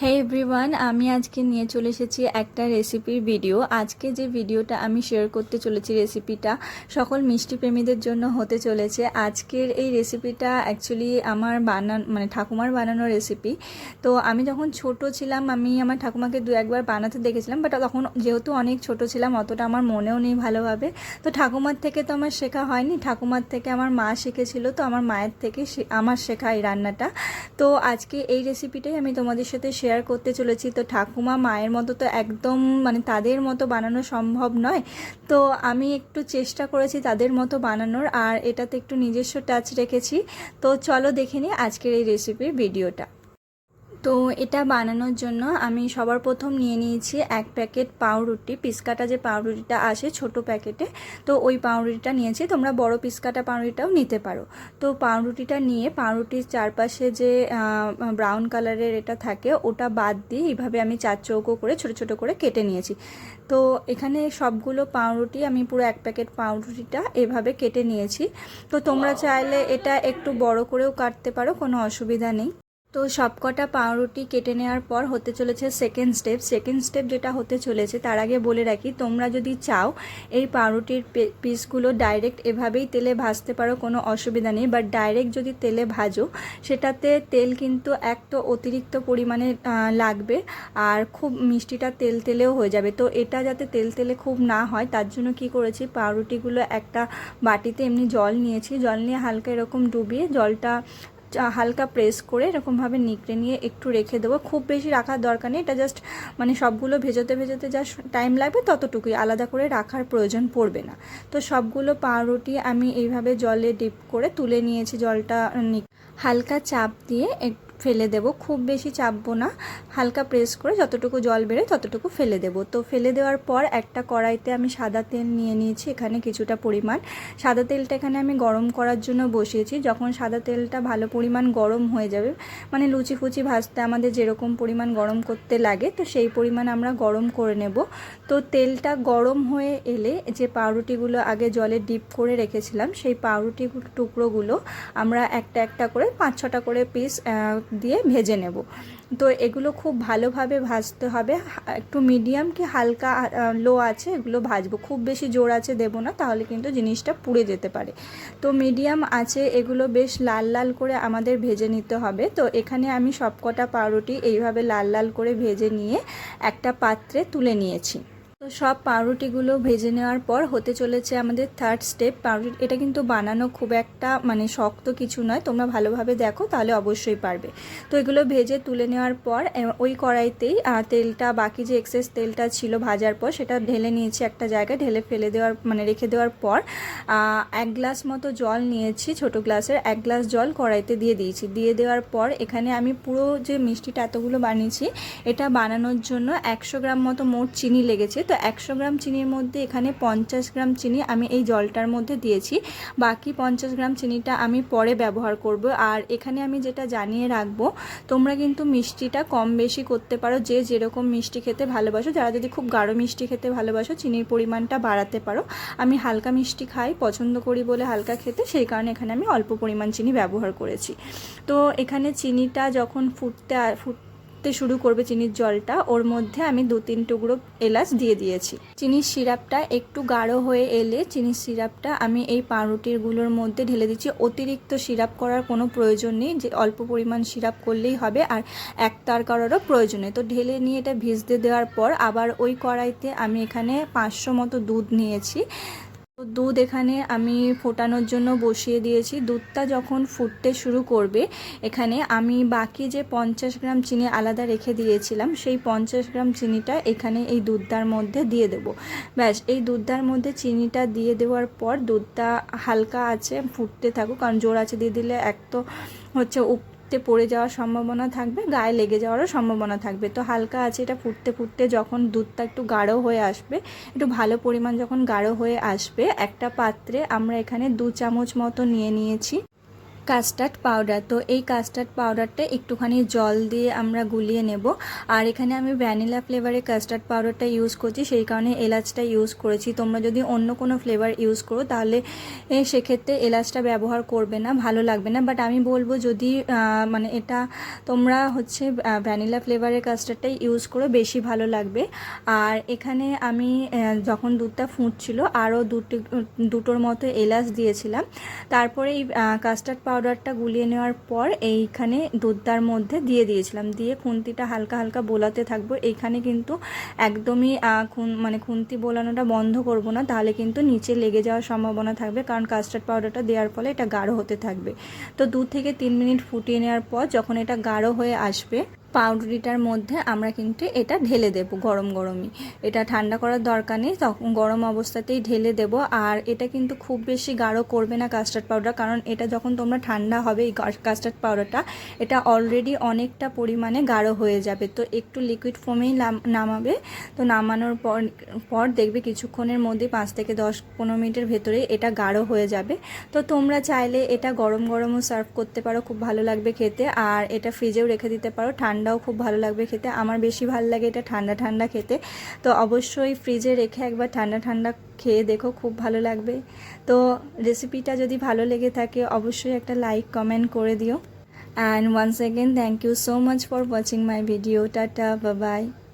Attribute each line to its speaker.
Speaker 1: হে everyone, আমি আজকে নিয়ে চলে এসেছি একটা রেসিপির ভিডিও। আজকে যে ভিডিওটা আমি শেয়ার করতে চলেছি, রেসিপিটা সকল মিষ্টি প্রেমীদের জন্য হতে চলেছে। আজকের এই রেসিপিটা অ্যাকচুয়ালি আমার ঠাকুমার বানানো রেসিপি। তো আমি যখন ছোট ছিলাম, আমি আমার ঠাকুমাকে দু একবার বানাতে দেখেছিলাম, বাট তখন যেহেতু অনেক ছোট ছিলাম অতটা আমার মনেও নেই ভালোভাবে। তো ঠাকুমার থেকে তো আমার শেখা হয়নি, ঠাকুমার থেকে আমার মা শিখেছিল, তো আমার মায়ের থেকে আমার শেখা এই রান্নাটা। তো আজকে এই রেসিপিটাই আমি তোমাদের সাথে শেয়ার করতে চলেছি। তো ঠাকুমা মায়ের মতো তো একদম তাদের মতো বানানো সম্ভব নয়, তো আমি একটু চেষ্টা করেছি তাদের মতো বানানোর, আর এটাতে একটু নিজস্ব টাচ রেখেছি। তো চলো দেখে নিই আজকের এই রেসিপির ভিডিওটা। তো এটা বানানোর জন্য আমি সবার প্রথম নিয়ে নিয়েছি এক প্যাকেট পাউরুটি, পিসকাটা যে পাউরুটিটা আসে ছোট প্যাকেটে, তো ওই পাউরুটিটা নিয়েছি। তোমরা বড় পিসকাটা পাউরুটিটাও নিতে পারো। তো পাউরুটিটা নিয়ে পাউরুটির চারপাশে যে ব্রাউন কালারের এটা থাকে ওটা বাদ দিয়ে এইভাবে আমি চার চৌকো করে ছোট ছোট করে কেটে নিয়েছি। তো এখানে সবগুলো পাউরুটি আমি পুরো এক প্যাকেট পাউরুটিটা এভাবে কেটে নিয়েছি। তো তোমরা চাইলে এটা একটু বড় করেও কাটতে পারো, কোনো অসুবিধা নেই। তো সবকটা পাউরুটি কেটে নেওয়ার পর হতে চলেছে সেকেন্ড স্টেপ যেটা হতে চলেছে, তার আগে বলে রাখি, তোমরা যদি চাও এই পাউরুটির পিসগুলো ডাইরেক্ট এভাবেই তেলে ভাজতে পারো, কোনো অসুবিধা নেই। বাট ডাইরেক্ট যদি তেলে ভাজো সেটাতে তেল কিন্তু এক তো অতিরিক্ত পরিমাণে লাগবে, আর খুব মিষ্টিটা তেল তেলেও হয়ে যাবে। তো এটা যাতে তেল তেলে খুব না হয় তার জন্য কি করেছি, পাউরুটিগুলো একটা বাটিতে এমনি জল নিয়েছি, জল নিয়ে হালকা এরকম ডুবিয়ে জলটা হালকা প্রেস করে এরকমভাবে নিকড়ে নিয়ে একটু রেখে দেবো। খুব বেশি রাখার দরকার নেই, এটা জাস্ট সবগুলো ভেজোতে ভেজোতে যা টাইম লাগবে ততটুকুই, আলাদা করে রাখার প্রয়োজন পড়বে না। তো সবগুলো পাউরুটি আমি এইভাবে জলে ডিপ করে তুলে নিয়েছি, জলটা হালকা চাপ দিয়ে ফেলে দেব, খুব বেশি চাপবো না, হালকা প্রেস করে যতটুকু জল বেরোয় ততটুকু ফেলে দেব। তো ফেলে দেওয়ার পর একটা কড়াইতে আমি সাদা তেল নিয়ে নিয়েছি, এখানে কিছুটা পরিমাণ। সাদা তেলটা এখানে আমি গরম করার জন্য বসিয়েছি। যখন সাদা তেলটা ভালো পরিমাণ গরম হয়ে যাবে, লুচি ফুচি ভাজতে আমাদের যেরকম পরিমাণ গরম করতে লাগে, তো সেই পরিমাণ আমরা গরম করে নেব। তো তেলটা গরম হয়ে এলে যে পাউরুটিগুলো আগে জলে ডিপ করে রেখেছিলাম, সেই পাউরুটি টুকরোগুলো আমরা একটা একটা করে 5-6টা করে পিস দিয়ে ভেজে নেব। তো এগুলো খুব ভালোভাবে ভাজতে হবে, একটু মিডিয়াম কি হালকা লো আছে এগুলো ভাজবো, খুব বেশি জোর আছে দেবো না, তাহলে কিন্তু জিনিসটা পুড়ে যেতে পারে। তো মিডিয়াম আছে এগুলো বেশ লাল লাল করে আমাদের ভেজে নিতে হবে। তো এখানে আমি সবকটা পাউরুটি এইভাবে লাল লাল করে ভেজে নিয়ে একটা পাত্রে তুলে নিয়েছি। তো সব পাউরুটিগুলো ভেজে নেওয়ার পর হতে চলেছে আমাদের থার্ড স্টেপ। পাউরুটি এটা কিন্তু বানানো খুব একটা শক্ত কিছু নয়, তোমরা ভালোভাবে দেখো তাহলে অবশ্যই পারবে। তো এগুলো ভেজে তুলে নেওয়ার পর ওই কড়াইতেই তেলটা, বাকি যে এক্সেস তেলটা ছিল ভাজার পর সেটা ঢেলে নিয়েছি একটা জায়গায়, ঢেলে ফেলে দেওয়ার রেখে দেওয়ার পর 1 গ্লাস মতো জল নিয়েছি, ছোট গ্লাসের 1 গ্লাস জল কড়াইতে দিয়ে দিয়েছি। দিয়ে দেওয়ার পর এখানে আমি পুরো যে মিষ্টিটা এতগুলো বানিয়েছি এটা বানানোর জন্য 100 গ্রাম মতো মোট চিনি লেগেছে। তো 100 গ্রাম চিনির মধ্যে এখানে 50 গ্রাম চিনি আমি এই জলটার মধ্যে দিয়েছি, বাকি 50 গ্রাম চিনিটা আমি পরে ব্যবহার করব। আর এখানে আমি যেটা জানিয়ে রাখবো, তোমরা কিন্তু মিষ্টিটা কম বেশি করতে পারো, যে যেরকম মিষ্টি খেতে ভালোবাসো। যারা যদি খুব গাঢ় মিষ্টি খেতে ভালোবাসো চিনির পরিমাণটা বাড়াতে পারো। আমি হালকা মিষ্টি খাই, পছন্দ করি বলে হালকা খেতে, সেই কারণে এখানে আমি অল্প পরিমাণ চিনি ব্যবহার করেছি। তো এখানে চিনিটা যখন ফুটতে শুরু করবে চিনির জলটা, ওর মধ্যে আমি 2-3 টুকরো এলাচ দিয়ে দিয়েছি। চিনির সিরাপটা একটু গাঢ় হয়ে এলে চিনির সিরাপটা আমি এই পাউরুটিগুলোর মধ্যে ঢেলে দিচ্ছি। অতিরিক্ত সিরাপ করার কোনো প্রয়োজন নেই, যে অল্প পরিমাণ সিরাপ করলেই হবে, আর একতার করারও প্রয়োজন নেই। তো ঢেলে নিয়ে এটা ভিজতে দেওয়ার পর আবার ওই কড়াইতে আমি এখানে 500 মতো দুধ নিয়েছি। দুধ এখানে আমি ফোটানোর জন্য বসিয়ে দিয়েছি। দুধটা যখন ফুটতে শুরু করবে, এখানে আমি বাকি যে 50 গ্রাম চিনি আলাদা রেখে দিয়েছিলাম, সেই 50 গ্রাম চিনিটা এখানে এই দুধটার মধ্যে দিয়ে দেব। ব্যাস, এই দুধটার মধ্যে চিনিটা দিয়ে দেওয়ার পর দুধটা হালকা আছে ফুটতে থাকুক, কারণ জোর আছে দিয়ে দিলে এক তো পড়ে যাওয়ার সম্ভাবনা থাকবে, গায়ে লেগে যাওয়ারও সম্ভাবনা থাকবে। তো হালকা আছে এটা ফুটতে ফুটতে যখন দুধটা একটু গাঢ় হয়ে আসবে, একটু ভালো পরিমাণ যখন গাঢ় হয়ে আসবে, একটা পাত্রে আমরা এখানে 2 চামচ মতো নিয়ে নিয়েছি কাস্টার্ড পাউডার। তো এই কাস্টার্ড পাউডারটা একটুখানি জল দিয়ে আমরা গুলিয়ে নেব। আর এখানে আমি ভ্যানিলা ফ্লেভারের কাস্টার্ড পাউডারটা ইউজ করছি, সেই কারণে এলাচটা ইউজ করেছি। তোমরা যদি অন্য কোনো ফ্লেভার ইউজ করো তাহলে সেক্ষেত্রে এলাচটা ব্যবহার করবে না, ভালো লাগবে না। বাট আমি বলবো যদি মানে এটা তোমরা হচ্ছে ভ্যানিলা ফ্লেভারের কাস্টার্ডটাই ইউজ করো, বেশি ভালো লাগবে। আর এখানে আমি যখন দুধটা ফুটছিল আরও দুটোর মতো এলাচ দিয়েছিলাম। তারপরে এই কাস্টার্ড পাউডারটা গুলিয়ে নেওয়ার পর এইখানে দুধটার মধ্যে দিয়ে দিয়েছিলাম, দিয়ে খুন্তিটা হালকা হালকা বোলাতে থাকবো। এইখানে কিন্তু একদমই মানে খুন্তি বোলানোটা বন্ধ করব না, তাহলে কিন্তু নিচে লেগে যাওয়ার সম্ভাবনা থাকবে, কারণ কাস্টার্ড পাউডারটা দেওয়ার ফলে এটা গাঢ় হতে থাকবে। তো 2 থেকে 3 মিনিট ফুটিয়ে নেওয়ার পর যখন এটা গাঢ় হয়ে আসবে, পাউরুটিটার মধ্যে আমরা কিন্তু এটা ঢেলে দেব গরমই। এটা ঠান্ডা করার দরকার নেই, তখন গরম অবস্থাতেই ঢেলে দেব। আর এটা কিন্তু খুব বেশি গাঢ় করবে না কাস্টার্ড পাউডার, কারণ এটা যখন তোমরা ঠান্ডা হবে এই কাস্টার্ড পাউডারটা, এটা অলরেডি অনেকটা পরিমাণে গাঢ় হয়ে যাবে। তো একটু লিকুইড ফোমেই নামাবে। তো নামানোর পর দেখবে কিছুক্ষণের মধ্যে 5 থেকে 10-15 মিনিটের ভেতরে এটা গাঢ় হয়ে যাবে। তো তোমরা চাইলে এটা গরমও সার্ভ করতে পারো, খুব ভালো লাগবে খেতে। আর এটা ফ্রিজেও রেখে দিতে পারো, ঠান্ডাও খুব ভালো লাগবে খেতে। আমার বেশি ভালো লাগে এটা ঠান্ডা খেতে। তো অবশ্যই ফ্রিজে রেখে একবার ঠান্ডা খেয়ে দেখো, খুব ভালো লাগবে। তো রেসিপিটা যদি ভালো লেগে থাকে অবশ্যই একটা লাইক কমেন্ট করে দিও। And once again thank you so much for watching my video. Tata, bye by.